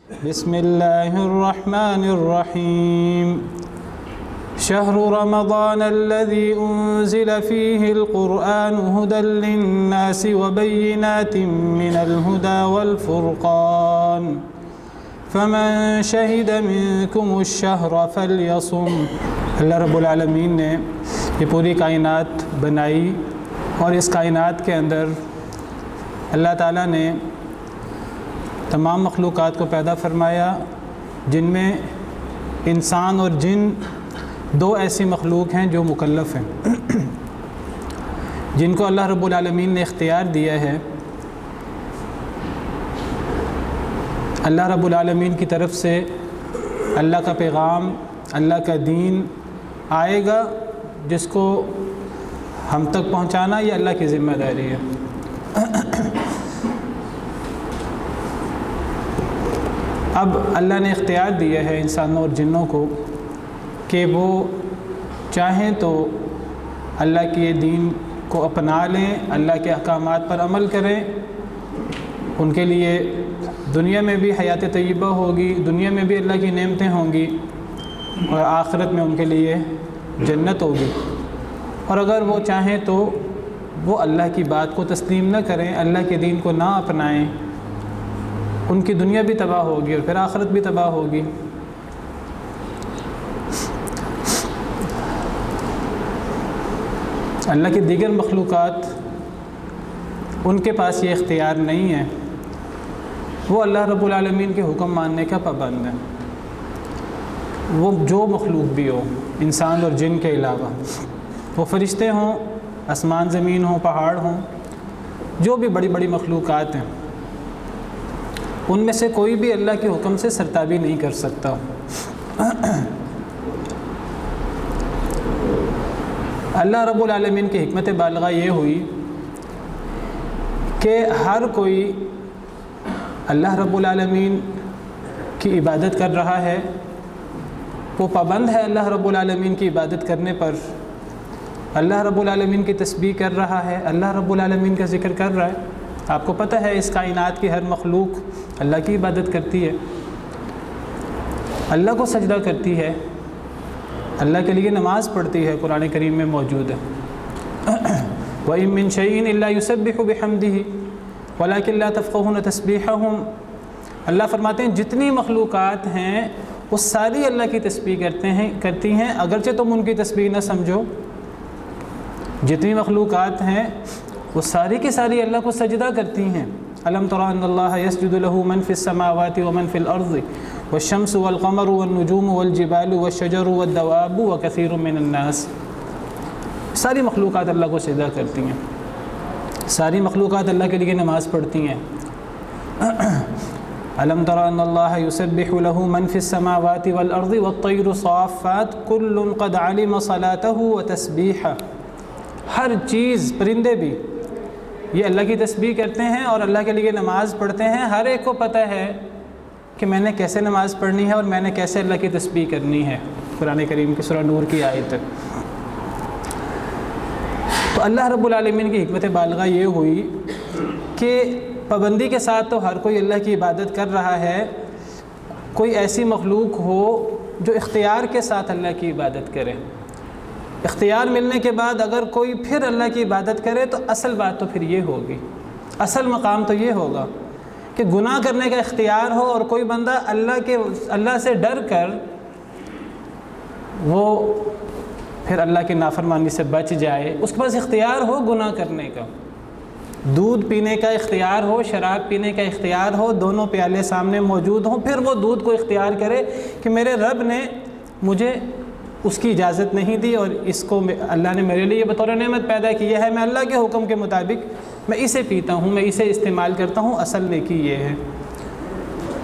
بسم اللہ الرحمن الرحیم شہر رمضان الذي انزل فيه القرآن هدى للناس وبينات من الهدى والفرقان فمن شہد منکم الشہر فلیصم۔ اللہ رب العالمین نے یہ پوری کائنات بنائی اور اس کائنات کے اندر اللہ تعالیٰ نے تمام مخلوقات کو پیدا فرمایا، جن میں انسان اور جن دو ایسی مخلوق ہیں جو مکلف ہیں، جن کو اللہ رب العالمین نے اختیار دیا ہے۔ اللہ رب العالمین کی طرف سے اللہ کا پیغام، اللہ کا دین آئے گا، جس کو ہم تک پہنچانا یہ اللہ کی ذمہ داری ہے۔ اب اللہ نے اختیار دیا ہے انسانوں اور جنوں کو کہ وہ چاہیں تو اللہ کے دین کو اپنا لیں، اللہ کے احکامات پر عمل کریں۔ ان کے لیے دنیا میں بھی حیات طیبہ ہوگی، دنیا میں بھی اللہ کی نعمتیں ہوں گی، اور آخرت میں ان کے لیے جنت ہوگی۔ اور اگر وہ چاہیں تو وہ اللہ کی بات کو تسلیم نہ کریں، اللہ کے دین کو نہ اپنائیں، ان کی دنیا بھی تباہ ہوگی اور پھر آخرت بھی تباہ ہوگی۔ اللہ کی دیگر مخلوقات، ان کے پاس یہ اختیار نہیں ہے، وہ اللہ رب العالمین کے حکم ماننے کا پابند ہے۔ وہ جو مخلوق بھی ہو، انسان اور جن کے علاوہ، وہ فرشتے ہوں، آسمان زمین ہوں، پہاڑ ہوں، جو بھی بڑی بڑی مخلوقات ہیں، ان میں سے کوئی بھی اللہ کے حکم سے سرتابی نہیں کر سکتا۔ اللہ رب العالمین کی حکمت بالغہ یہ ہوئی کہ ہر کوئی اللہ رب العالمین کی عبادت کر رہا ہے، وہ پابند ہے اللہ رب العالمین کی عبادت کرنے پر، اللہ رب العالمین کی تسبیح کر رہا ہے، اللہ رب العالمین کا ذکر کر رہا ہے۔ آپ کو پتہ ہے اس کائنات کی ہر مخلوق اللہ کی عبادت کرتی ہے، اللہ کو سجدہ کرتی ہے، اللہ کے لیے نماز پڑھتی ہے، قرآن کریم میں موجود ہے۔ وَإِن مِّن شَيْءٍ إِلَّا يُسَبِّحُ بِحَمْدِهِ وَلَكِن لَّا تَفْقَهُونَ تَسْبِيحَهُمْ۔ اللہ فرماتے ہیں جتنی مخلوقات ہیں وہ ساری اللہ کی تسبیح کرتی ہیں، اگرچہ تم ان کی تسبیح نہ سمجھو۔ جتنی مخلوقات ہیں وہ ساری کی ساری اللہ کو سجدہ کرتی ہیں۔ أَلَمْ تَرَ أَنَّ اللَّهَ يَسْجُدُ لَهُ مَنْ فِي السَّمَاوَاتِ وَمَنْ فِي الْأَرْضِ وَالشَّمْسُ وَالْقَمَرُ وَالنُّجُومُ وَالْجِبَالُ وَالشَّجَرُ وَالدَّوَابُ وَكَثِيرٌ مِّنَ النَّاسِ۔ ساری مخلوقات اللہ کو سجدہ کرتی ہیں، ساری مخلوقات اللہ کے لیے نماز پڑھتی ہیں۔ أَلَمْ تَرَ أَنَّ اللَّهَ يُسَبِّحُ لَهُ مَنْ فِي السَّمَاوَاتِ وَالْأَرْضِ وَالطَّيْرُ صَافَّاتٍ كُلٌّ قَدْ عَلِمَ صَلَاتَهُ وَتَسْبِيحَهُ۔ ہر چیز، پرندے بھی یہ اللہ کی تسبیح کرتے ہیں اور اللہ کے لیے نماز پڑھتے ہیں۔ ہر ایک کو پتہ ہے کہ میں نے کیسے نماز پڑھنی ہے اور میں نے کیسے اللہ کی تسبیح کرنی ہے۔ قرآن کریم کی سورہ نور کی آیت ہے۔ تو اللہ رب العالمین کی حکمت بالغہ یہ ہوئی کہ پابندی کے ساتھ تو ہر کوئی اللہ کی عبادت کر رہا ہے، کوئی ایسی مخلوق ہو جو اختیار کے ساتھ اللہ کی عبادت کرے۔ اختیار ملنے کے بعد اگر کوئی پھر اللہ کی عبادت کرے تو اصل بات تو پھر یہ ہوگی، اصل مقام تو یہ ہوگا کہ گناہ کرنے کا اختیار ہو اور کوئی بندہ اللہ سے ڈر کر وہ پھر اللہ کی نافرمانی سے بچ جائے، اس کے پاس اختیار ہو گناہ کرنے کا، دودھ پینے کا اختیار ہو، شراب پینے کا اختیار ہو، دونوں پیالے سامنے موجود ہوں، پھر وہ دودھ کو اختیار کرے کہ میرے رب نے مجھے اس کی اجازت نہیں دی اور اس کو اللہ نے میرے لیے بطور نعمت پیدا کیا ہے، میں اللہ کے حکم کے مطابق میں اسے پیتا ہوں، میں اسے استعمال کرتا ہوں۔ اصل نیکی یہ ہے۔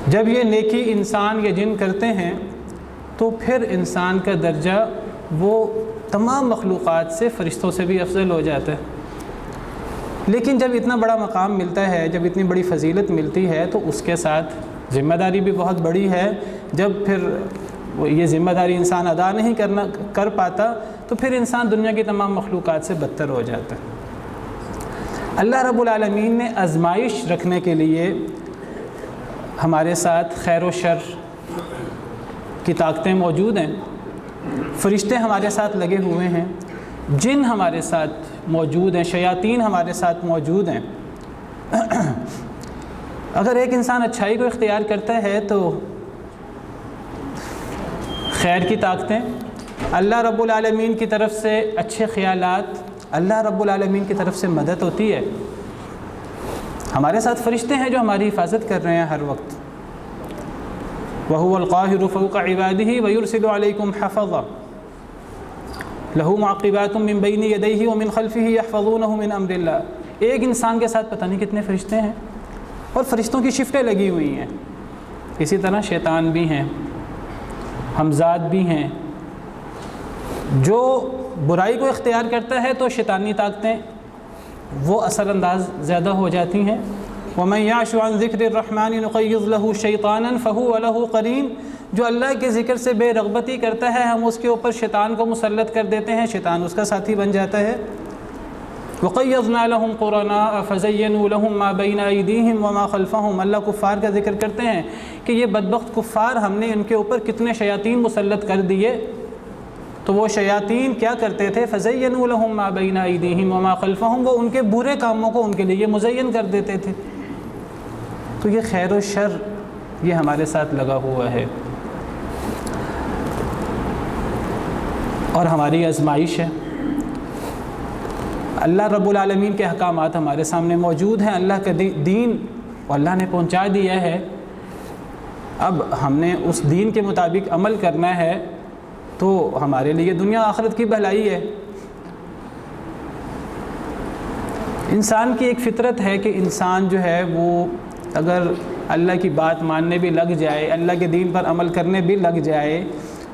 جب یہ نیکی انسان یا جن کرتے ہیں تو پھر انسان کا درجہ وہ تمام مخلوقات سے، فرشتوں سے بھی افضل ہو جاتا ہے۔ لیکن جب اتنا بڑا مقام ملتا ہے، جب اتنی بڑی فضیلت ملتی ہے تو اس کے ساتھ ذمہ داری بھی بہت بڑی ہے۔ جب پھر یہ ذمہ داری انسان ادا نہیں کر پاتا تو پھر انسان دنیا کی تمام مخلوقات سے بدتر ہو جاتا ہے۔ اللہ رب العالمین نے آزمائش رکھنے کے لیے ہمارے ساتھ خیر و شر کی طاقتیں موجود ہیں، فرشتے ہمارے ساتھ لگے ہوئے ہیں، جن ہمارے ساتھ موجود ہیں، شیاطین ہمارے ساتھ موجود ہیں۔ اگر ایک انسان اچھائی کو اختیار کرتا ہے تو خیر کی طاقتیں، اللہ رب العالمین کی طرف سے اچھے خیالات، اللہ رب العالمین کی طرف سے مدد ہوتی ہے۔ ہمارے ساتھ فرشتے ہیں جو ہماری حفاظت کر رہے ہیں ہر وقت۔ وَهُوَ الْقَاهِرُ فَوْقَ عِبَادِهِ وَيُرْسِلُ عَلَيْكُمْ حَفَظًا لَهُ مُعَقِّبَاتٌ مِّن بَيْنِ يَدَيْهِ وَمِنْ خَلْفِهِ يَحْفَظُونَهُ مِنْ أَمْرِ اللَّهِ۔ ایک انسان کے ساتھ پتہ نہیں کتنے فرشتے ہیں اور فرشتوں کی شفٹیں لگی ہوئی ہیں۔ اسی طرح شیطان بھی ہیں، ہمزاد بھی ہیں۔ جو برائی کو اختیار کرتا ہے تو شیطانی طاقتیں وہ اثر انداز زیادہ ہو جاتی ہیں۔ وَمَن يَعْشُ عَن ذِكْرِ الرَّحْمَنِ نُقَيِّضْ لَهُ شَيْطَانًا فَهُوَ لَهُ قَرِينٌ۔ جو اللہ کے ذکر سے بے رغبتی کرتا ہے ہم اس کے اوپر شیطان کو مسلط کر دیتے ہیں، شیطان اس کا ساتھی بن جاتا ہے۔ وَقَيَّضْنَا لَهُمْ قُرَنَاءَ فَزَيَّنُوا لَهُم مَّا بَيْنَ أَيْدِيهِمْ وَمَا خَلْفَهُمْ۔ اللہ کفار کا ذکر کرتے ہیں کہ یہ بدبخت کفار ہم نے ان کے اوپر کتنے شیاطین مسلط کر دیے۔ تو وہ شیاطین کیا کرتے تھے؟ فَزَيَّنُوا لَهُم مَّا بَيْنَ أَيْدِيهِمْ وَمَا خَلْفَهُمْ، وہ ان کے برے کاموں کو ان کے لیے مزین کر دیتے تھے۔ تو یہ خیر و شر یہ ہمارے ساتھ لگا ہوا ہے اور ہماری آزمائش ہے۔ اللہ رب العالمین کے احکامات ہمارے سامنے موجود ہیں، اللہ کا دین اللہ نے پہنچا دیا ہے۔ اب ہم نے اس دین کے مطابق عمل کرنا ہے تو ہمارے لیے دنیا آخرت کی بھلائی ہے۔ انسان کی ایک فطرت ہے کہ انسان جو ہے وہ اگر اللہ کی بات ماننے بھی لگ جائے، اللہ کے دین پر عمل کرنے بھی لگ جائے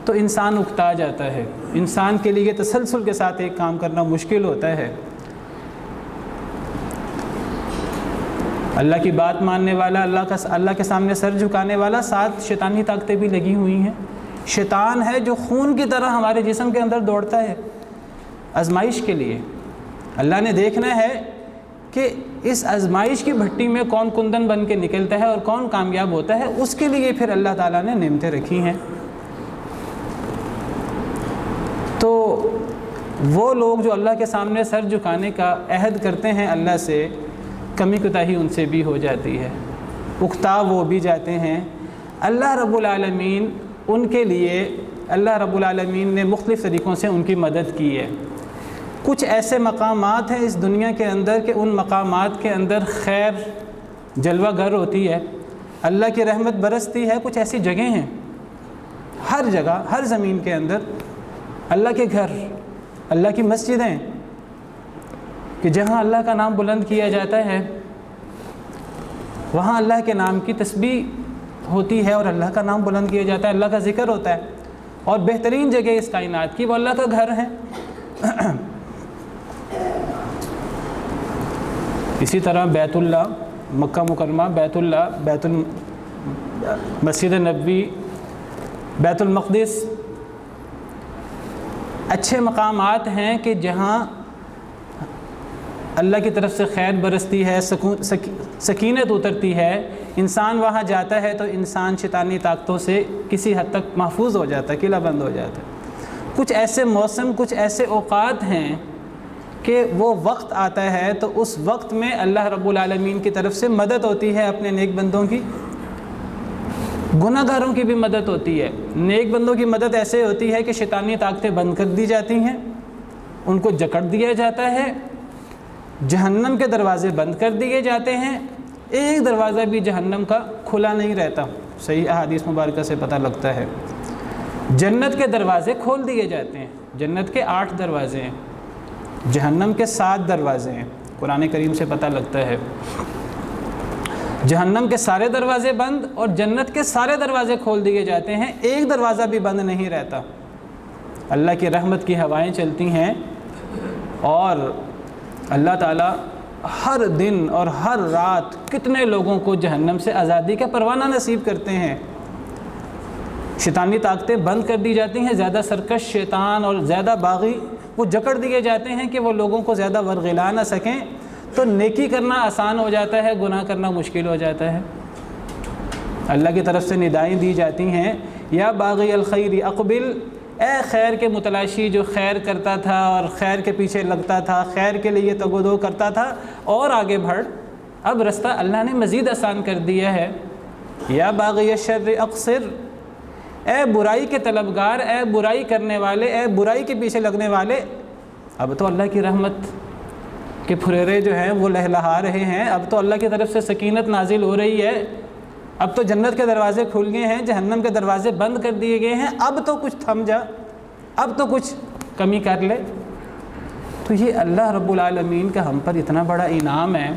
تو انسان اکتا جاتا ہے۔ انسان کے لیے تسلسل کے ساتھ ایک کام کرنا مشکل ہوتا ہے۔ اللہ کی بات ماننے والا، اللہ کے سامنے سر جھکانے والا، ساتھ شیطانی طاقتیں بھی لگی ہوئی ہیں۔ شیطان ہے جو خون کی طرح ہمارے جسم کے اندر دوڑتا ہے آزمائش کے لیے۔ اللہ نے دیکھنا ہے کہ اس آزمائش کی بھٹی میں کون کندن بن کے نکلتا ہے اور کون کامیاب ہوتا ہے، اس کے لیے پھر اللہ تعالیٰ نے نعمتیں رکھی ہیں۔ تو وہ لوگ جو اللہ کے سامنے سر جھکانے کا عہد کرتے ہیں اللہ سے، کمی کوتاہی ان سے بھی ہو جاتی ہے، اکتا وہ بھی جاتے ہیں۔ اللہ رب العالمین ان کے لیے، اللہ رب العالمین نے مختلف طریقوں سے ان کی مدد کی ہے۔ کچھ ایسے مقامات ہیں اس دنیا کے اندر کہ ان مقامات کے اندر خیر جلوہ گر ہوتی ہے، اللہ کی رحمت برستی ہے۔ کچھ ایسی جگہیں ہیں، ہر جگہ، ہر زمین کے اندر اللہ کے گھر، اللہ کی مسجدیں کہ جہاں اللہ کا نام بلند کیا جاتا ہے، وہاں اللہ کے نام کی تسبیح ہوتی ہے اور اللہ کا نام بلند کیا جاتا ہے، اللہ کا ذکر ہوتا ہے۔ اور بہترین جگہ اس کائنات کی وہ اللہ کا گھر ہے۔ اسی طرح بیت اللہ، مکہ مکرمہ، بیت اللہ، مسجد نبوی، بیت المقدس، اچھے مقامات ہیں کہ جہاں اللہ کی طرف سے خیر برستی ہے، سکینت اترتی ہے۔ انسان وہاں جاتا ہے تو انسان شیطانی طاقتوں سے کسی حد تک محفوظ ہو جاتا ہے، قلعہ بند ہو جاتا ہے۔ کچھ ایسے موسم، کچھ ایسے اوقات ہیں کہ وہ وقت آتا ہے تو اس وقت میں اللہ رب العالمین کی طرف سے مدد ہوتی ہے اپنے نیک بندوں کی، گناہ گاروں کی بھی مدد ہوتی ہے۔ نیک بندوں کی مدد ایسے ہوتی ہے کہ شیطانی طاقتیں بند کر دی جاتی ہیں، ان کو جکڑ دیا جاتا ہے، جہنم کے دروازے بند کر دیے جاتے ہیں، ایک دروازہ بھی جہنم کا کھلا نہیں رہتا۔ صحیح احادیث مبارکہ سے پتہ لگتا ہے۔ جنت کے دروازے کھول دیے جاتے ہیں، جنت کے 8 دروازے ہیں، جہنم کے 7 دروازے ہیں، قرآن کریم سے پتہ لگتا ہے۔ جہنم کے سارے دروازے بند اور جنت کے سارے دروازے کھول دیے جاتے ہیں، ایک دروازہ بھی بند نہیں رہتا۔ اللہ کی رحمت کی ہوائیں چلتی ہیں اور اللہ تعالیٰ ہر دن اور ہر رات کتنے لوگوں کو جہنم سے آزادی کا پروانہ نصیب کرتے ہیں۔ شیطانی طاقتیں بند کر دی جاتی ہیں، زیادہ سرکش شیطان اور زیادہ باغی وہ جکڑ دیے جاتے ہیں کہ وہ لوگوں کو زیادہ ورغلا نہ سکیں، تو نیکی کرنا آسان ہو جاتا ہے، گناہ کرنا مشکل ہو جاتا ہے۔ اللہ کی طرف سے ندائیں دی جاتی ہیں، یا باغی الخیر اقبل، اے خیر کے متلاشی جو خیر کرتا تھا اور خیر کے پیچھے لگتا تھا، خیر کے لیے تگ و دو کرتا تھا، اور آگے بڑھ، اب رستہ اللہ نے مزید آسان کر دیا ہے۔ یا باغی الشر اقصر، اے برائی کے طلبگار، اے برائی کرنے والے، اے برائی کے پیچھے لگنے والے، اب تو اللہ کی رحمت کے پھریرے جو ہیں وہ لہلہا رہے ہیں، اب تو اللہ کی طرف سے سکینت نازل ہو رہی ہے، اب تو جنت کے دروازے کھل گئے ہیں، جہنم کے دروازے بند کر دیے گئے ہیں، اب تو کچھ تھم جا، اب تو کچھ کمی کر لے۔ تو یہ اللہ رب العالمین کا ہم پر اتنا بڑا انعام ہے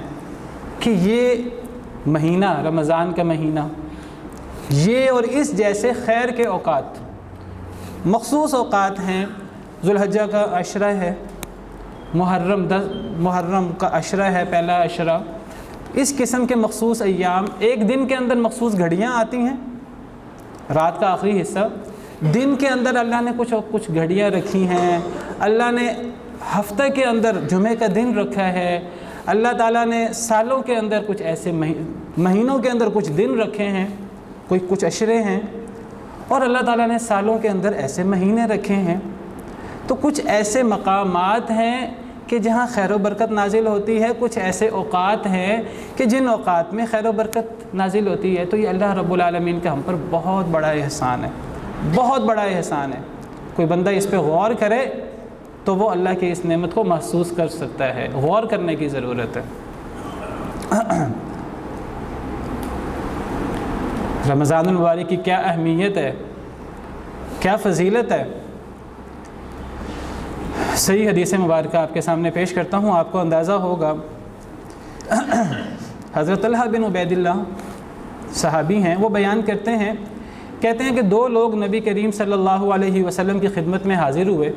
کہ یہ مہینہ، رمضان کا مہینہ، یہ اور اس جیسے خیر کے اوقات، مخصوص اوقات ہیں۔ ذوالحجہ کا عشرہ ہے، محرم کا عشرہ ہے، پہلا عشرہ، اس قسم کے مخصوص ایام، ایک دن کے اندر مخصوص گھڑیاں آتی ہیں، رات کا آخری حصہ، دن کے اندر اللہ نے کچھ گھڑیاں رکھی ہیں، اللہ نے ہفتہ کے اندر جمعے کا دن رکھا ہے، اللہ تعالیٰ نے سالوں کے اندر کچھ ایسے مہینوں کے اندر کچھ دن رکھے ہیں، کچھ عشرے ہیں، اور اللہ تعالیٰ نے سالوں کے اندر ایسے مہینے رکھے ہیں۔ تو کچھ ایسے مقامات ہیں کہ جہاں خیر و برکت نازل ہوتی ہے، کچھ ایسے اوقات ہیں کہ جن اوقات میں خیر و برکت نازل ہوتی ہے۔ تو یہ اللہ رب العالمین کا ہم پر بہت بڑا احسان ہے، بہت بڑا احسان ہے۔ کوئی بندہ اس پہ غور کرے تو وہ اللہ کی اس نعمت کو محسوس کر سکتا ہے، غور کرنے کی ضرورت ہے۔ رمضان المبارک کی کیا اہمیت ہے، کیا فضیلت ہے۔ صحیح حدیث مبارکہ آپ کے سامنے پیش کرتا ہوں، آپ کو اندازہ ہوگا۔ حضرت طلحہ بن عبید اللہ صحابی ہیں، وہ بیان کرتے ہیں، کہتے ہیں کہ دو لوگ نبی کریم صلی اللہ علیہ وسلم کی خدمت میں حاضر ہوئے،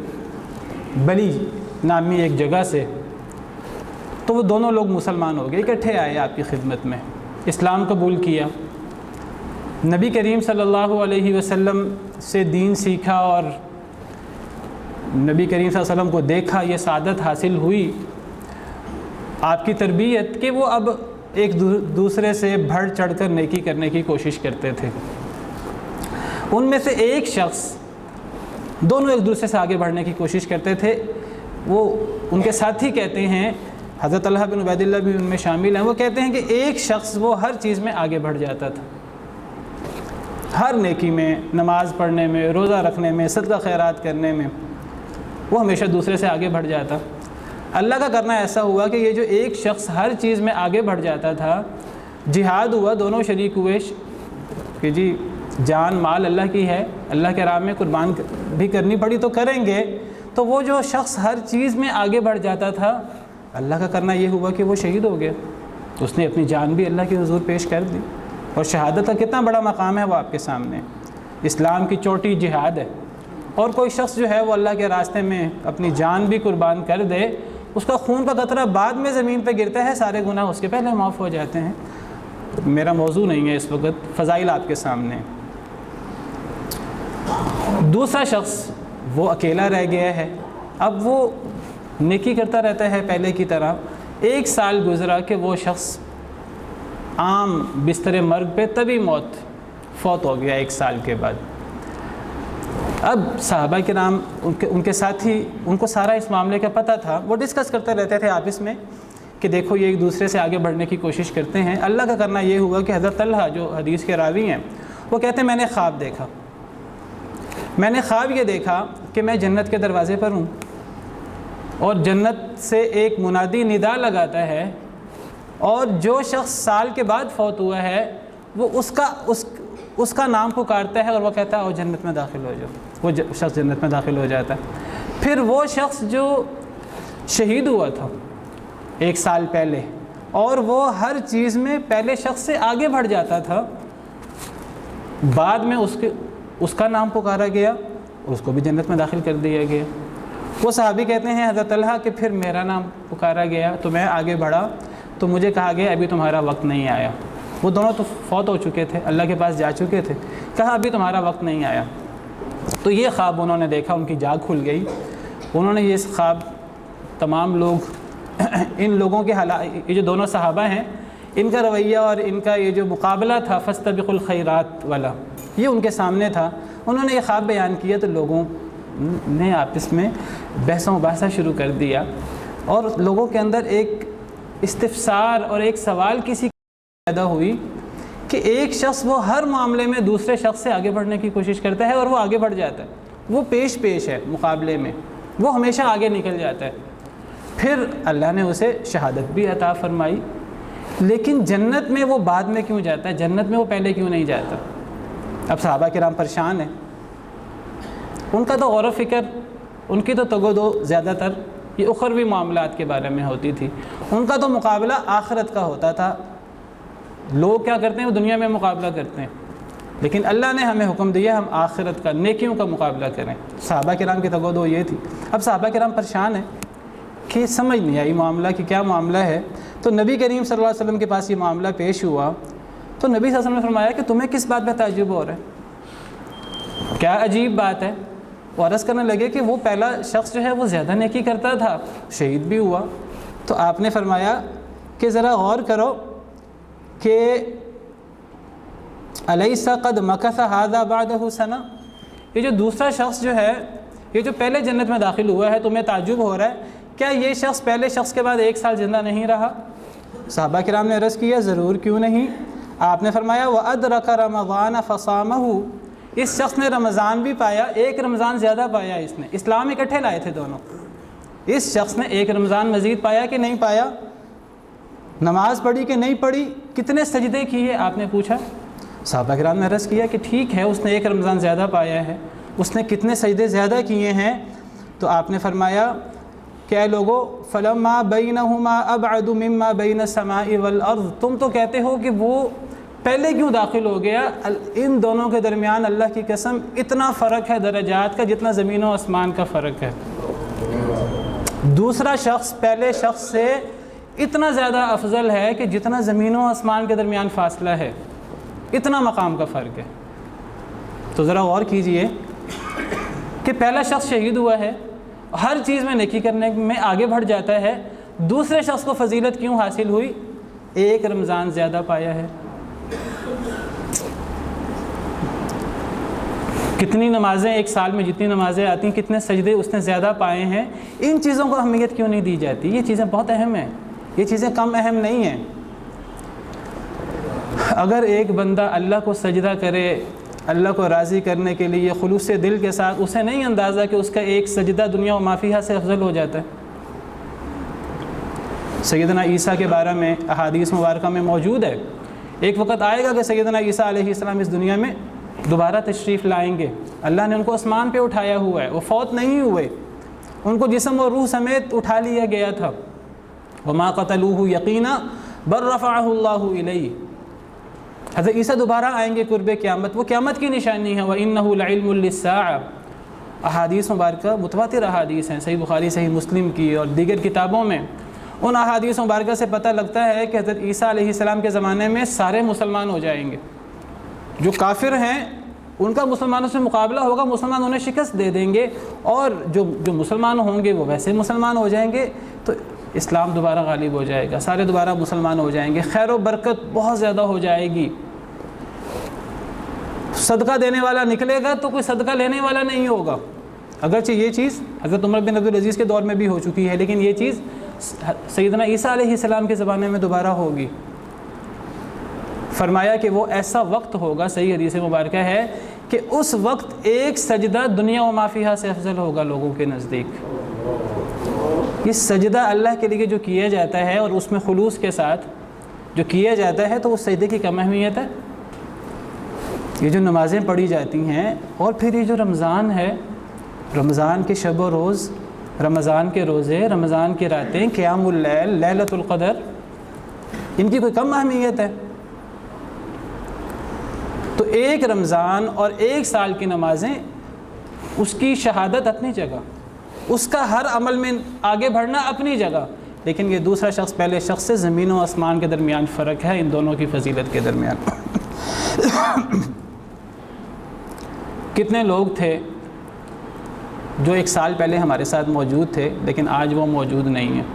بلی نامی ایک جگہ سے۔ تو وہ دونوں لوگ مسلمان ہو گئے، اکٹھے آئے آپ کی خدمت میں، اسلام قبول کیا، نبی کریم صلی اللہ علیہ وسلم سے دین سیکھا اور نبی کریم صلی اللہ علیہ وسلم کو دیکھا، یہ سعادت حاصل ہوئی، آپ کی تربیت کہ وہ اب ایک دوسرے سے بڑھ چڑھ کر نیکی کرنے کی کوشش کرتے تھے۔ ان میں سے ایک شخص، دونوں ایک دوسرے سے آگے بڑھنے کی کوشش کرتے تھے، وہ ان کے ساتھی کہتے ہیں، حضرت طلحہ بن عبید اللہ بھی ان میں شامل ہیں، وہ کہتے ہیں کہ ایک شخص وہ ہر چیز میں آگے بڑھ جاتا تھا، ہر نیکی میں، نماز پڑھنے میں، روزہ رکھنے میں، صدقہ خیرات کرنے میں، وہ ہمیشہ دوسرے سے آگے بڑھ جاتا۔ اللہ کا کرنا ایسا ہوا کہ یہ جو ایک شخص ہر چیز میں آگے بڑھ جاتا تھا، جہاد ہوا، دونوں شریک ہوئے کہ جی جان مال اللہ کی ہے، اللہ کے راہ میں قربان بھی کرنی پڑی تو کریں گے۔ تو وہ جو شخص ہر چیز میں آگے بڑھ جاتا تھا، اللہ کا کرنا یہ ہوا کہ وہ شہید ہو گیا، اس نے اپنی جان بھی اللہ کے حضور پیش کر دی۔ اور شہادت کا کتنا بڑا مقام ہے وہ آپ کے سامنے، اسلام کی چوٹی جہاد ہے۔ اور کوئی شخص جو ہے وہ اللہ کے راستے میں اپنی جان بھی قربان کر دے، اس کا خون کا قطرہ بعد میں زمین پہ گرتا ہے، سارے گناہ اس کے پہلے معاف ہو جاتے ہیں۔ میرا موضوع نہیں ہے اس وقت، فضائل آپ کے سامنے۔ دوسرا شخص وہ اکیلا رہ گیا ہے، اب وہ نیکی کرتا رہتا ہے پہلے کی طرح۔ ایک سال گزرا کہ وہ شخص عام بستر مرگ پہ طبی فوت ہو گیا، ایک سال کے بعد۔ اب صحابہ کرام ان کے ساتھی، ان کو سارا اس معاملے کا پتہ تھا، وہ ڈسکس کرتے رہتے تھے آپس میں کہ دیکھو یہ ایک دوسرے سے آگے بڑھنے کی کوشش کرتے ہیں۔ اللہ کا کرنا یہ ہوا کہ حضرت طلحہ جو حدیث کے راوی ہیں، وہ کہتے ہیں میں نے خواب دیکھا، میں نے خواب یہ دیکھا کہ میں جنت کے دروازے پر ہوں اور جنت سے ایک منادی ندا لگاتا ہے، اور جو شخص سال کے بعد فوت ہوا ہے وہ اس کا نام پکارتا ہے اور وہ کہتا ہے اور جنت میں داخل ہو جاؤ، وہ شخص جنت میں داخل ہو جاتا ہے۔ پھر وہ شخص جو شہید ہوا تھا ایک سال پہلے اور وہ ہر چیز میں پہلے شخص سے آگے بڑھ جاتا تھا، بعد میں اس کا نام پکارا گیا اور اس کو بھی جنت میں داخل کر دیا گیا۔ وہ صحابی کہتے ہیں حضرت طلحہ کہ پھر میرا نام پکارا گیا تو میں آگے بڑھا تو مجھے کہا گیا ابھی تمہارا وقت نہیں آیا۔ وہ دونوں تو فوت ہو چکے تھے، اللہ کے پاس جا چکے تھے، کہا ابھی تمہارا وقت نہیں آیا۔ تو یہ خواب انہوں نے دیکھا، ان کی جاگ کھل گئی۔ انہوں نے یہ خواب تمام لوگ، ان لوگوں کے یہ جو دونوں صحابہ ہیں، ان کا رویہ اور ان کا یہ جو مقابلہ تھا فاستبقوا الخیرات والا، یہ ان کے سامنے تھا۔ انہوں نے یہ خواب بیان کیا تو لوگوں نے آپس میں بحث و مباحثہ شروع کر دیا، اور لوگوں کے اندر ایک استفسار اور ایک سوال کسی پیدا ہوئی کہ ایک شخص وہ ہر معاملے میں دوسرے شخص سے آگے بڑھنے کی کوشش کرتا ہے اور وہ آگے بڑھ جاتا ہے، وہ پیش ہے مقابلے میں، وہ ہمیشہ آگے نکل جاتا ہے۔ پھر اللہ نے اسے شہادت بھی عطا فرمائی، لیکن جنت میں وہ بعد میں کیوں جاتا ہے؟ جنت میں وہ پہلے کیوں نہیں جاتا؟ اب صحابہ کرام پریشان ہیں، ان کا تو غور و فکر، ان کی تو تگودو زیادہ تر یہ اخروی معاملات کے بارے میں ہوتی تھی، ان کا تو مقابلہ آخرت کا ہوتا تھا۔ لوگ کیا کرتے ہیں؟ وہ دنیا میں مقابلہ کرتے ہیں، لیکن اللہ نے ہمیں حکم دیا ہم آخرت کا، نیکیوں کا مقابلہ کریں۔ صحابہ کرام کی تگودو یہ تھی۔ اب صحابہ کرام پریشان ہیں کہ سمجھ نہیں آئی معاملہ کہ کیا معاملہ ہے، تو نبی کریم صلی اللہ علیہ وسلم کے پاس یہ معاملہ پیش ہوا تو نبی صلی اللہ علیہ وسلم نے فرمایا کہ تمہیں کس بات پہ تعجب ہو رہا ہے؟ کیا عجیب بات ہے؟ وہ عرض کرنے لگے کہ وہ پہلا شخص جو ہے وہ زیادہ نیکی کرتا تھا، شہید بھی ہوا۔ تو آپ نے فرمایا کہ ذرا غور کرو کہ الیس قد مکث ھذا بعدہ سنہ، یہ جو دوسرا شخص جو ہے، یہ جو پہلے جنت میں داخل ہوا ہے، تمہیں تعجب ہو رہا ہے کیا یہ شخص پہلے شخص کے بعد 1 سال زندہ نہیں رہا؟ صحابہ کرام نے عرض کیا ضرور، کیوں نہیں؟ آپ نے فرمایا وَأَدْرَكَ رَمَضَانَ فَصَامَهُ، اس شخص نے رمضان بھی پایا، 1 رمضان زیادہ پایا اس نے، اسلام اکٹھے لائے تھے دونوں، اس شخص نے 1 رمضان مزید پایا کہ نہیں پایا؟ نماز پڑھی کہ نہیں پڑھی؟ کتنے سجدے کیے آپ نے پوچھا؟ صحابہ کرام نے عرض کیا کہ ٹھیک ہے، اس نے 1 رمضان زیادہ پایا ہے، اس نے کتنے سجدے زیادہ کیے ہیں؟ تو آپ نے فرمایا کہ اے لوگو فَلَمَّا بَيْنَهُمَا أَبْعَدُ مِمَّا بَيْنَ السَّمَاءِ وَالْأَرْضِ، تم تو کہتے ہو کہ وہ پہلے کیوں داخل ہو گیا؟ ان دونوں کے درمیان اللہ کی قسم اتنا فرق ہے درجات کا جتنا زمین و آسمان کا فرق ہے۔ دوسرا شخص پہلے شخص سے اتنا زیادہ افضل ہے کہ جتنا زمین و آسمان کے درمیان فاصلہ ہے، اتنا مقام کا فرق ہے۔ تو ذرا غور کیجئے کہ پہلا شخص شہید ہوا ہے، ہر چیز میں نیکی کرنے میں آگے بڑھ جاتا ہے، دوسرے شخص کو فضیلت کیوں حاصل ہوئی؟ 1 رمضان زیادہ پایا ہے۔ کتنی نمازیں 1 سال میں جتنی نمازیں آتی ہیں، کتنے سجدے اس نے زیادہ پائے ہیں، ان چیزوں کو اہمیت کیوں نہیں دی جاتی؟ یہ چیزیں بہت اہم ہیں، یہ چیزیں کم اہم نہیں ہیں۔ اگر ایک بندہ اللہ کو سجدہ کرے اللہ کو راضی کرنے کے لیے خلوص دل کے ساتھ، اسے نہیں اندازہ کہ اس کا ایک سجدہ دنیا و ما فیہا سے افضل ہو جاتا ہے۔ سیدنا عیسیٰ کے بارے میں احادیث مبارکہ میں موجود ہے، ایک وقت آئے گا کہ سیدنا عیسیٰ علیہ السلام اس دنیا میں دوبارہ تشریف لائیں گے، اللہ نے ان کو آسمان پہ اٹھایا ہوا ہے، وہ فوت نہیں ہوئے، ان کو جسم و روح سمیت اٹھا لیا گیا تھا۔ وما قتلوہ یقینا بل رفعہ اللہ الیہ، حضرت عیسیٰ دوبارہ آئیں گے قرب قیامت، وہ قیامت کی نشانی ہے۔ وَإِنَّهُ لَعِلْمٌ لِلسَّاعَةِ، احادیث مبارکہ متواتر احادیث ہیں، صحیح بخاری صحیح مسلم کی اور دیگر کتابوں میں، ان احادیث مبارکہ سے پتہ لگتا ہے کہ حضرت عیسیٰ علیہ السلام کے زمانے میں سارے مسلمان ہو جائیں گے، جو کافر ہیں ان کا مسلمانوں سے مقابلہ ہوگا، مسلمان انہیں شکست دے دیں گے، اور جو مسلمان ہوں گے وہ ویسے مسلمان ہو جائیں گے، تو اسلام دوبارہ غالب ہو جائے گا، سارے دوبارہ مسلمان ہو جائیں گے، خیر و برکت بہت زیادہ ہو جائے گی۔ صدقہ دینے والا نکلے گا تو کوئی صدقہ لینے والا نہیں ہوگا، اگرچہ یہ چیز حضرت عمر بن عبدالعزیز کے دور میں بھی ہو چکی ہے، لیکن یہ چیز سیدنا عیسیٰ علیہ السلام کے زمانے میں دوبارہ ہوگی۔ فرمایا کہ وہ ایسا وقت ہوگا، صحیح حدیث مبارکہ ہے کہ اس وقت ایک سجدہ دنیا و ما فیہا سے افضل ہوگا لوگوں کے نزدیک۔ یہ سجدہ اللہ کے لیے جو کیا جاتا ہے اور اس میں خلوص کے ساتھ جو کیا جاتا ہے، تو اس سجدے کی کم اہمیت ہے۔ یہ جو نمازیں پڑھی جاتی ہیں، اور پھر یہ جو رمضان ہے، رمضان کے شب و روز، رمضان کے روزے، رمضان کی راتیں، قیام اللیل، لیلۃ القدر، ان کی کوئی کم اہمیت ہے؟ تو 1 رمضان اور 1 سال کی نمازیں، اس کی شہادت اپنی جگہ، اس کا ہر عمل میں آگے بڑھنا اپنی جگہ، لیکن یہ دوسرا شخص پہلے شخص سے زمین و آسمان کے درمیان فرق ہے، ان دونوں کی فضیلت کے درمیان۔ کتنے لوگ تھے جو 1 سال پہلے ہمارے ساتھ موجود تھے لیکن آج وہ موجود نہیں ہیں۔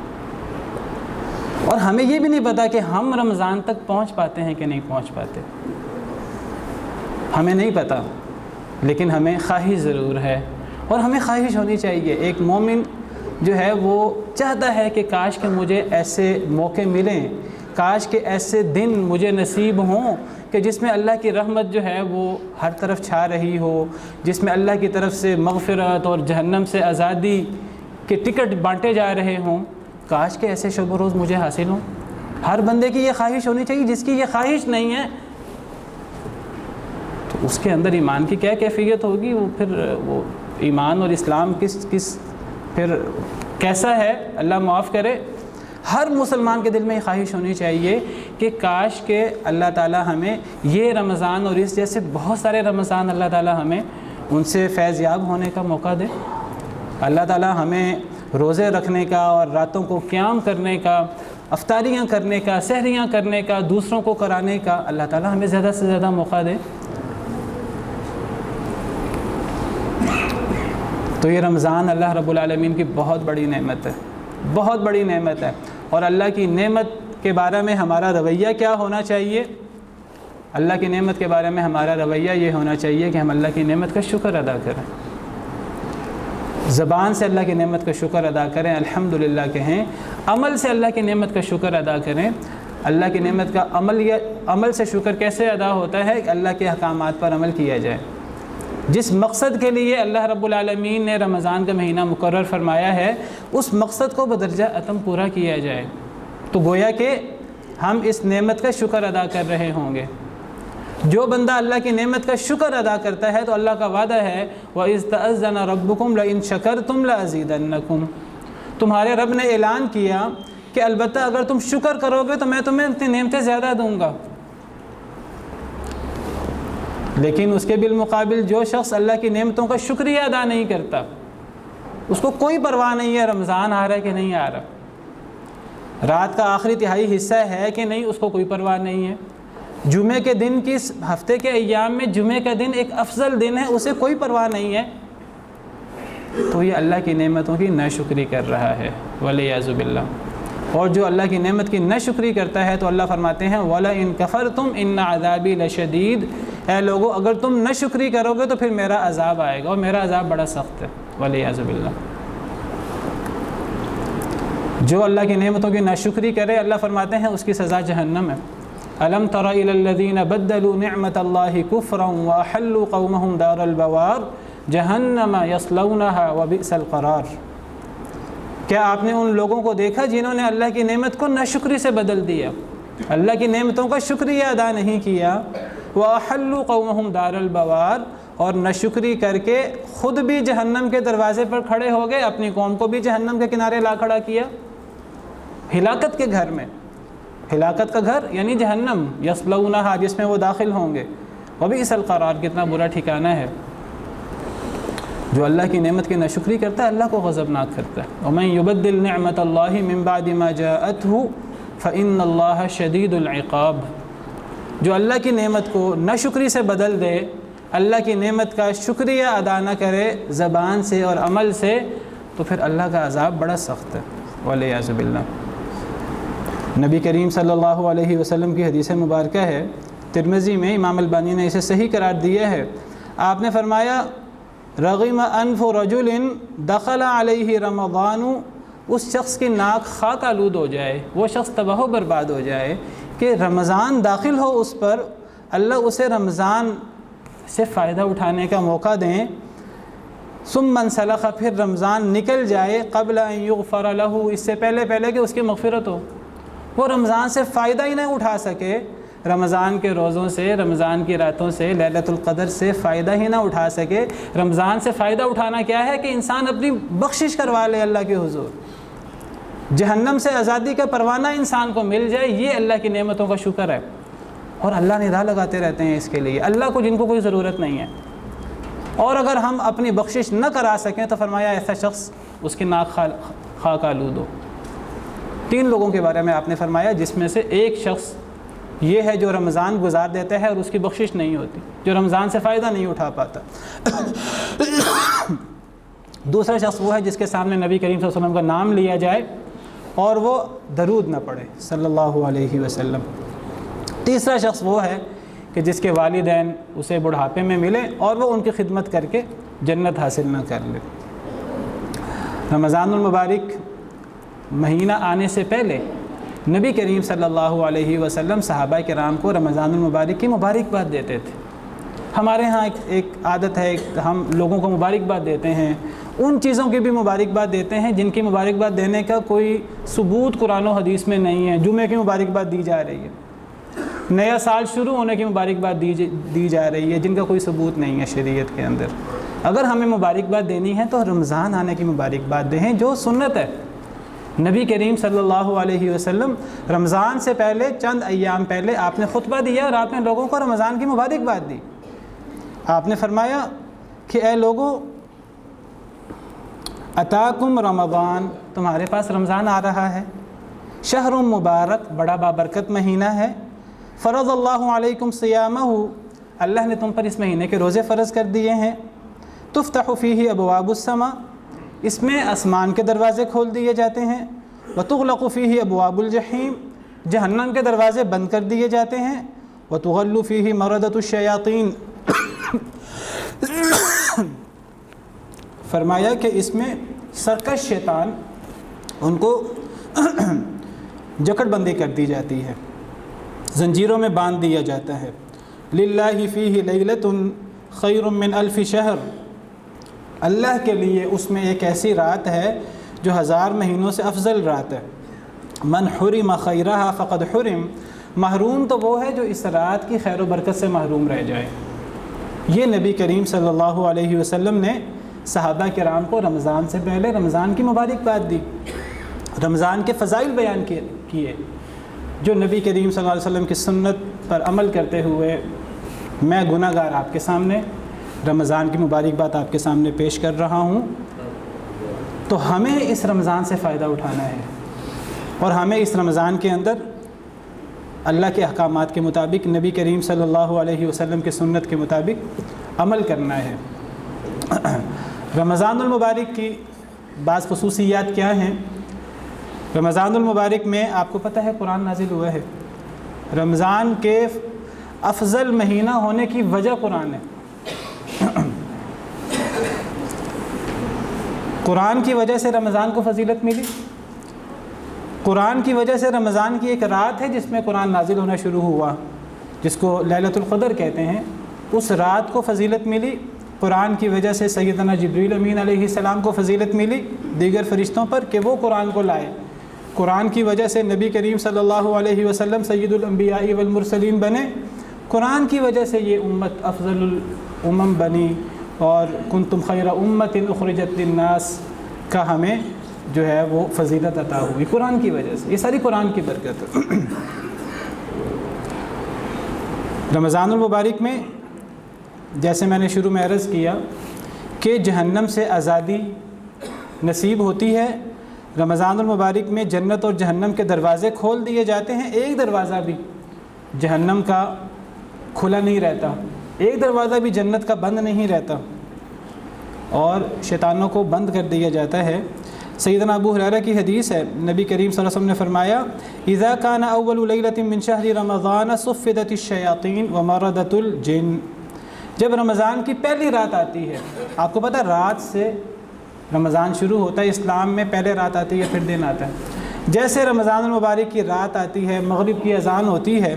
اور ہمیں یہ بھی نہیں پتا کہ ہم رمضان تک پہنچ پاتے ہیں کہ نہیں پہنچ پاتے، ہمیں نہیں پتا، لیکن ہمیں خواہش ضرور ہے، اور ہمیں خواہش ہونی چاہیے۔ ایک مومن جو ہے وہ چاہتا ہے کہ کاش کہ مجھے ایسے موقع ملیں، کاش کہ ایسے دن مجھے نصیب ہوں کہ جس میں اللہ کی رحمت جو ہے وہ ہر طرف چھا رہی ہو، جس میں اللہ کی طرف سے مغفرت اور جہنم سے آزادی کے ٹکٹ بانٹے جا رہے ہوں۔ کاش کہ ایسے شب و روز مجھے حاصل ہوں۔ ہر بندے کی یہ خواہش ہونی چاہیے۔ جس کی یہ خواہش نہیں ہے تو اس کے اندر ایمان کی کیا کیفیت ہوگی؟ وہ پھر وہ ایمان اور اسلام کس پھر کیسا ہے؟ اللہ معاف کرے۔ ہر مسلمان کے دل میں یہ خواہش ہونی چاہیے کہ کاش کہ اللہ تعالیٰ ہمیں یہ رمضان اور اس جیسے بہت سارے رمضان اللہ تعالیٰ ہمیں ان سے فیض یاب ہونے کا موقع دے۔ اللہ تعالیٰ ہمیں روزے رکھنے کا اور راتوں کو قیام کرنے کا، افطاریاں کرنے کا، سحریاں کرنے کا، دوسروں کو کرانے کا اللہ تعالیٰ ہمیں زیادہ سے زیادہ موقع دے۔ تو یہ رمضان اللہ رب العالمین کی بہت بڑی نعمت ہے، بہت بڑی نعمت ہے۔ اور اللہ کی نعمت کے بارے میں ہمارا رویہ کیا ہونا چاہیے؟ اللہ کی نعمت کے بارے میں ہمارا رویہ یہ ہونا چاہیے کہ ہم اللہ کی نعمت کا شکر ادا کریں، زبان سے اللہ کی نعمت کا شکر ادا کریں، الحمدللہ کہیں، عمل سے اللہ کی نعمت کا شکر ادا کریں۔ اللہ کی نعمت کا عمل سے شکر کیسے ادا ہوتا ہے؟ کہ اللہ کے احکامات پر عمل کیا جائے۔ جس مقصد کے لیے اللہ رب العالمین نے رمضان کا مہینہ مقرر فرمایا ہے اس مقصد کو بدرجہ اتم پورا کیا جائے، تو گویا کہ ہم اس نعمت کا شکر ادا کر رہے ہوں گے۔ جو بندہ اللہ کی نعمت کا شکر ادا کرتا ہے تو اللہ کا وعدہ ہے وَإِذْ تَأَذَّنَ رَبُّكُمْ لَإِن شَكَرْتُمْ لَأَزِيدَنَّكُمْ، تمہارے رب نے اعلان کیا کہ البتہ اگر تم شکر کرو گے تو میں تمہیں اتنی نعمتیں زیادہ دوں گا۔ لیکن اس کے بالمقابل جو شخص اللہ کی نعمتوں کا شکریہ ادا نہیں کرتا، اس کو کوئی پرواہ نہیں ہے رمضان آ رہا ہے کہ نہیں آ رہا، رات کا آخری تہائی حصہ ہے کہ نہیں، اس کو کوئی پرواہ نہیں ہے، جمعے کے دن کی ہفتے کے ایام میں جمعے کا دن ایک افضل دن ہے، اسے کوئی پرواہ نہیں ہے، تو یہ اللہ کی نعمتوں کی ناشکری کر رہا ہے وَلِعِیَاذُ بِاللَّہ۔ اور جو اللہ کی نعمت کی ناشکری کرتا ہے تو اللہ فرماتے ہیں وَلَئِن كَفَرْتُمْ إِنَّ عَذَابِي لَشَدِيدٌ، اے لوگو اگر تم ناشکری کرو گے تو پھر میرا عذاب آئے گا، اور میرا عذاب بڑا سخت ہے وَلِعِیَاذُ بِاللَّہ۔ جو اللہ کی نعمتوں کی ناشکری کرے اللہ فرماتے ہیں اس کی سزا جہنم ہے۔ أَلَمْ تَرَ إِلَى الَّذِينَ بَدَّلُوا نِعْمَةَ اللَّهِ كُفْرًا وَأَحَلُّوا قَوْمَهُمْ دَارَ الْبَوَارِ جَهَنَّمَ يَصْلَوْنَهَا وَبِئْسَ الْقَرَارُ۔ کیا آپ نے ان لوگوں کو دیکھا جنہوں نے اللہ کی نعمت کو ناشکری سے بدل دیا، اللہ کی نعمتوں کا شکریہ ادا نہیں کیا، وَأَحَلُّوا قَوْمَهُمْ دَارَ الْبَوَارِ، اور ناشکری کر کے خود بھی جہنم کے دروازے پر کھڑے ہو گئے، اپنی قوم کو بھی جہنم کے کنارے لا کھڑا کیا، ہلاکت کے گھر میں، ہلاکت کا گھر یعنی جہنم، یصلونہا جس میں وہ داخل ہوں گے، وبئس القرار کتنا برا ٹھکانہ ہے۔ جو اللہ کی نعمت کی ناشکری کرتا ہے اللہ کو غضبناک کرتا ہے۔ وَمَن يُبَدِّلْ نِعْمَةَ اللَّهِ مِن بَعْدِ مَا جَاءَتْهُ فَإِنَّ اللَّهَ شَدِيدُ الْعِقَابِ، جو اللہ کی نعمت کو ناشکری سے بدل دے، اللہ کی نعمت کا شکریہ ادا نہ کرے زبان سے اور عمل سے، تو پھر اللہ کا عذاب بڑا سخت ہے وَلِعِیَاذُ بِاللَّہ۔ نبی کریم صلی اللہ علیہ وسلم کی حدیث مبارکہ ہے، ترمذی میں، امام البانی نے اسے صحیح قرار دیا ہے۔ آپ نے فرمایا رغم انف رجل دخل علیہ رمضان، اس شخص کی ناک خاک آلود ہو جائے، وہ شخص تباہ و برباد ہو جائے کہ رمضان داخل ہو اس پر، اللہ اسے رمضان سے فائدہ اٹھانے کا موقع دیں، ثم انسلخ، پھر رمضان نکل جائے، قبل ان یغفر لہ، اس سے پہلے کہ اس کی مغفرت ہو، وہ رمضان سے فائدہ ہی نہیں اٹھا سکے، رمضان کے روزوں سے، رمضان کی راتوں سے، لیلۃ القدر سے فائدہ ہی نہ اٹھا سکے۔ رمضان سے فائدہ اٹھانا کیا ہے؟ کہ انسان اپنی بخشش کروا لے اللہ کے حضور، جہنم سے آزادی کا پروانہ انسان کو مل جائے، یہ اللہ کی نعمتوں کا شکر ہے۔ اور اللہ ندا لگاتے رہتے ہیں اس کے لیے، اللہ کو جن کو کوئی ضرورت نہیں ہے۔ اور اگر ہم اپنی بخشش نہ کرا سکیں تو فرمایا ایسا شخص اس کی ناک خاک آلود ہو۔ 3 لوگوں کے بارے میں آپ نے فرمایا جس میں سے ایک شخص یہ ہے جو رمضان گزار دیتا ہے اور اس کی بخشش نہیں ہوتی، جو رمضان سے فائدہ نہیں اٹھا پاتا۔ دوسرا شخص وہ ہے جس کے سامنے نبی کریم صلی اللہ علیہ وسلم کا نام لیا جائے اور وہ درود نہ پڑھے صلی اللہ علیہ وسلم۔ تیسرا شخص وہ ہے کہ جس کے والدین اسے بڑھاپے میں ملے اور وہ ان کی خدمت کر کے جنت حاصل نہ کر لے۔ رمضان المبارک مہینہ آنے سے پہلے نبی کریم صلی اللہ علیہ وسلم صحابہ کرام کو رمضان المبارک کی مبارکباد دیتے تھے۔ ہمارے ہاں ایک عادت ہے، ہم لوگوں کو مبارکباد دیتے ہیں، ان چیزوں کی بھی مبارکباد دیتے ہیں جن کی مبارکباد دینے کا کوئی ثبوت قرآن و حدیث میں نہیں ہے۔ جمعے کی مبارکباد دی جا رہی ہے، نیا سال شروع ہونے کی مبارکباد دی جا رہی ہے جن کا کوئی ثبوت نہیں ہے شریعت کے اندر۔ اگر ہمیں مبارکباد دینی ہے تو رمضان آنے کی مبارکباد دیں جو سنت ہے۔ نبی کریم صلی اللہ علیہ وسلم رمضان سے پہلے چند ایام پہلے آپ نے خطبہ دیا اور آپ نے لوگوں کو رمضان کی مبارکباد دی۔ آپ نے فرمایا کہ اے لوگو، اتاکم رمضان، تمہارے پاس رمضان آ رہا ہے، شہر مبارک، بڑا بابرکت مہینہ ہے، فرض اللہ علیکم صیامہ، اللہ نے تم پر اس مہینے کے روزے فرض کر دیے ہیں، تفتح فیہ ابواب السماء، اس میں آسمان کے دروازے کھول دیے جاتے ہیں، وتغلق فیہ ابواب الجحیم، جہنم کے دروازے بند کر دیے جاتے ہیں، وتغل فیہ مردۃ الشیاطین، فرمایا کہ اس میں سرکش شیطان ان کو جکڑ بندی کر دی جاتی ہے، زنجیروں میں باندھ دیا جاتا ہے۔ للہ فیہ لیلۃ خیر من الف شہر، اللہ کے لیے اس میں ایک ایسی رات ہے جو 1000 مہینوں سے افضل رات ہے۔ من حرم خیرہا فقد حرم، محروم تو وہ ہے جو اس رات کی خیر و برکت سے محروم رہ جائے۔ یہ نبی کریم صلی اللہ علیہ وسلم نے صحابہ کرام کو رمضان سے پہلے رمضان کی مبارکباد دی، رمضان کے فضائل بیان کیے، جو نبی کریم صلی اللہ علیہ وسلم کی سنت پر عمل کرتے ہوئے میں گناہ گار آپ کے سامنے رمضان کی مبارکباد آپ کے سامنے پیش کر رہا ہوں۔ تو ہمیں اس رمضان سے فائدہ اٹھانا ہے اور ہمیں اس رمضان کے اندر اللہ کے احکامات کے مطابق، نبی کریم صلی اللہ علیہ وسلم کی سنت کے مطابق عمل کرنا ہے۔ رمضان المبارک کی بعض خصوصیات کیا ہیں؟ رمضان المبارک میں آپ کو پتہ ہے قرآن نازل ہوا ہے، رمضان کے افضل مہینہ ہونے کی وجہ قرآن ہے۔ قرآن کی وجہ سے رمضان کو فضیلت ملی، قرآن کی وجہ سے رمضان کی ایک رات ہے جس میں قرآن نازل ہونا شروع ہوا، جس کو لیلۃ القدر کہتے ہیں، اس رات کو فضیلت ملی۔ قرآن کی وجہ سے سیدنا جبریل امین علیہ السلام کو فضیلت ملی دیگر فرشتوں پر کہ وہ قرآن کو لائے۔ قرآن کی وجہ سے نبی کریم صلی اللہ علیہ وسلم سید الانبیاء والمرسلین بنے، قرآن کی وجہ سے یہ امت افضل الامم بنی، اور کنتم خیر امت اخرجت للناس کا ہمیں جو ہے وہ فضیلت عطا ہوئی قرآن کی وجہ سے۔ یہ ساری قرآن کی برکت ہے۔ رمضان المبارک میں جیسے میں نے شروع میں عرض کیا کہ جہنم سے آزادی نصیب ہوتی ہے۔ رمضان المبارک میں جنت اور جہنم کے دروازے کھول دیے جاتے ہیں، ایک دروازہ بھی جہنم کا کھلا نہیں رہتا، ایک دروازہ بھی جنت کا بند نہیں رہتا، اور شیطانوں کو بند کر دیا جاتا ہے۔ سیدنا ابو ہریرہ کی حدیث ہے، نبی کریم صلی اللہ علیہ وسلم نے فرمایا اذا كان اول ليلة من شهر رمضان صفدت الشیاطین ومردت الجن، جب رمضان کی پہلی رات آتی ہے، آپ کو پتہ رات سے رمضان شروع ہوتا ہے، اسلام میں پہلے رات آتی ہے پھر دن آتا ہے۔ جیسے رمضان المبارک کی رات آتی ہے، مغرب کی اذان ہوتی ہے،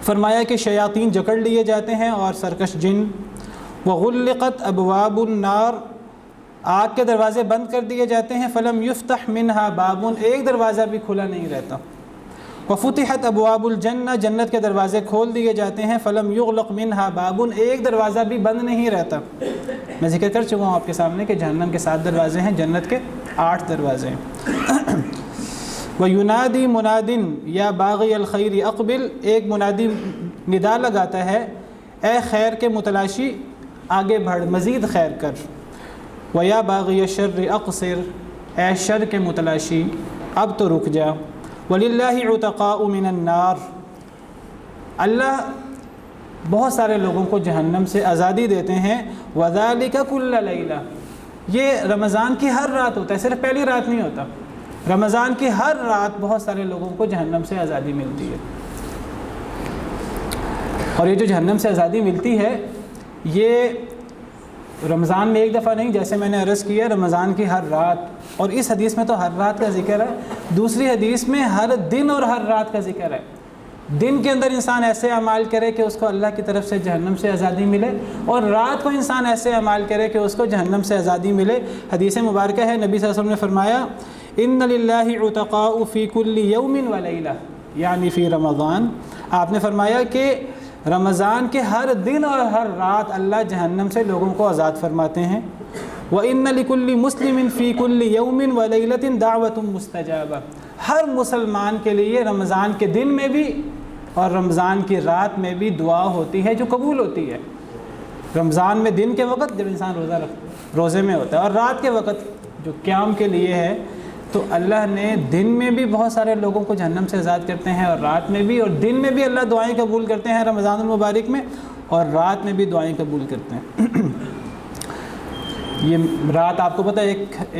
فرمایا کہ شیاطین جکڑ لیے جاتے ہیں اور سرکش جن، وغلقت ابواب النار، آگ کے دروازے بند کر دیے جاتے ہیں، فلم یفتح منہا بابن، ایک دروازہ بھی کھلا نہیں رہتا، وفتحت ابواب الجنہ، جنت کے دروازے کھول دیے جاتے ہیں، فلم یغلق منہا بابن، ایک دروازہ بھی بند نہیں رہتا۔ میں ذکر کر چکا ہوں آپ کے سامنے کہ جہنم کے 7 دروازے ہیں، جنت کے 8 دروازے ہیں۔ وَيُنَادِي مُنَادٍ یا باغی الخیر اقبل، ایک منادی ندا لگاتا ہے، اے خیر کے متلاشی آگے بڑھ، مزید خیر کر۔ وَيَا باغی الشر اقصر، اے شر کے متلاشی اب تو رک جا۔ وَلِلَّهِ عُتَقَاءُ مِنَ النَّارِ، اللہ بہت سارے لوگوں کو جہنم سے آزادی دیتے ہیں۔ وَذَلِكَ كُلَّ لَيْلَةٍ، یہ رمضان کی ہر رات ہوتا ہے، صرف پہلی رات نہیں ہوتا، رمضان کی ہر رات بہت سارے لوگوں کو جہنم سے آزادی ملتی ہے، اور یہ جو جہنم سے آزادی ملتی ہے یہ رمضان میں ایک دفعہ نہیں، جیسے میں نے عرض کیا رمضان کی ہر رات، اور اس حدیث میں تو ہر رات کا ذکر ہے، دوسری حدیث میں ہر دن اور ہر رات کا ذکر ہے۔ دن کے اندر انسان ایسے اعمال کرے کہ اس کو اللہ کی طرف سے جہنم سے آزادی ملے، اور رات کو انسان ایسے اعمال کرے کہ اس کو جہنم سے آزادی ملے۔ حدیث مبارکہ ہے، نبی صلی اللہ علیہ وسلم نے فرمایا ان للہ عتقاء فی کل یوم ولیلہ، یعنی فی رمضان، آپ نے فرمایا کہ رمضان کے ہر دن اور ہر رات اللہ جہنم سے لوگوں کو آزاد فرماتے ہیں۔ وَإِنَّ لِكُلِّ مُسْلِمٍ فِي كُلِّ يَوْمٍ وَلَيْلَةٍ دَعْوَةٌ مُسْتَجَابَةٌ، ہر مسلمان کے لیے رمضان کے دن میں بھی اور رمضان کی رات میں بھی دعا ہوتی ہے جو قبول ہوتی ہے۔ رمضان میں دن کے وقت جب انسان روزے میں ہوتا ہے، اور رات کے وقت جو قیام کے لیے ہے، تو اللہ نے دن میں بھی بہت سارے لوگوں کو جہنم سے آزاد کرتے ہیں، اور رات میں بھی، اور دن میں بھی اللہ دعائیں قبول کرتے ہیں رمضان المبارک میں، اور رات میں بھی دعائیں قبول کرتے ہیں۔ یہ رات آپ کو پتہ ہے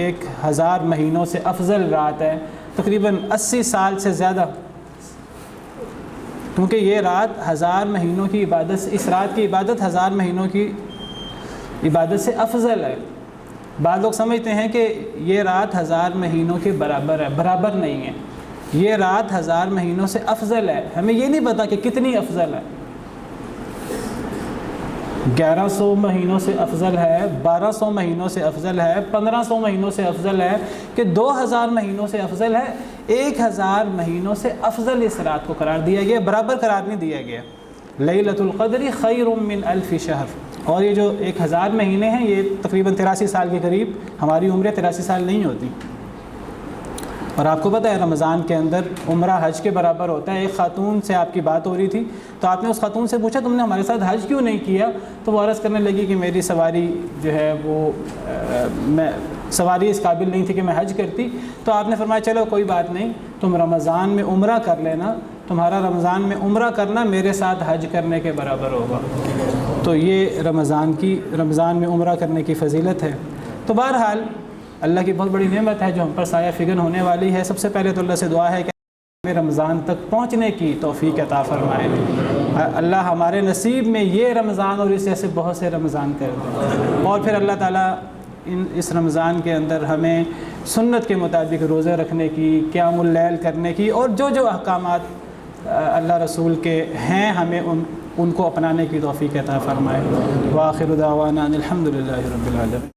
ایک 1000 مہینوں سے افضل رات ہے، تقریباً 80 سال سے زیادہ، کیونکہ یہ رات 1000 مہینوں کی عبادت، اس رات کی عبادت 1000 مہینوں کی عبادت سے افضل ہے۔ بعض لوگ سمجھتے ہیں کہ یہ رات 1000 مہینوں کے برابر ہے، برابر نہیں ہے، یہ رات 1000 مہینوں سے افضل ہے۔ ہمیں یہ نہیں پتا کہ کتنی افضل ہے، 1100 مہینوں سے افضل ہے، 1200 مہینوں سے افضل ہے، 1500 مہینوں سے افضل ہے، کہ 2000 مہینوں سے افضل ہے، 1000 مہینوں سے افضل اس رات کو قرار دیا گیا، برابر قرار نہیں دیا گیا۔ لیلۃ القدر خیر من الف شہر، اور یہ جو 1000 مہینے ہیں یہ تقریباً 83 سال کے قریب، ہماری عمریں 83 سال نہیں ہوتی۔ اور آپ کو پتہ ہے رمضان کے اندر عمرہ حج کے برابر ہوتا ہے۔ ایک خاتون سے آپ کی بات ہو رہی تھی، تو آپ نے اس خاتون سے پوچھا تم نے ہمارے ساتھ حج کیوں نہیں کیا؟ تو وہ عرض کرنے لگی کہ میری سواری جو ہے وہ میں سواری اس قابل نہیں تھی کہ میں حج کرتی۔ تو آپ نے فرمایا چلو کوئی بات نہیں، تم رمضان میں عمرہ کر لینا، تمہارا رمضان میں عمرہ کرنا میرے ساتھ حج کرنے کے برابر ہوگا۔ تو یہ رمضان میں عمرہ کرنے کی فضیلت ہے۔ تو بہرحال اللہ کی بہت بڑی نعمت ہے جو ہم پر سایہ فگن ہونے والی ہے۔ سب سے پہلے تو اللہ سے دعا ہے کہ ہمیں رمضان تک پہنچنے کی توفیق عطا فرمائے، اللہ ہمارے نصیب میں یہ رمضان اور اس جیسے بہت سے رمضان کر دیں، اور پھر اللہ تعالیٰ اس رمضان کے اندر ہمیں سنت کے مطابق روزے رکھنے کی، قیام اللیل کرنے کی، اور جو احکامات اللہ رسول کے ہیں ہمیں ان کو اپنانے کی توفیق عطا فرمائے۔ وآخر دعوانا ان الحمد للہ رب العالمین۔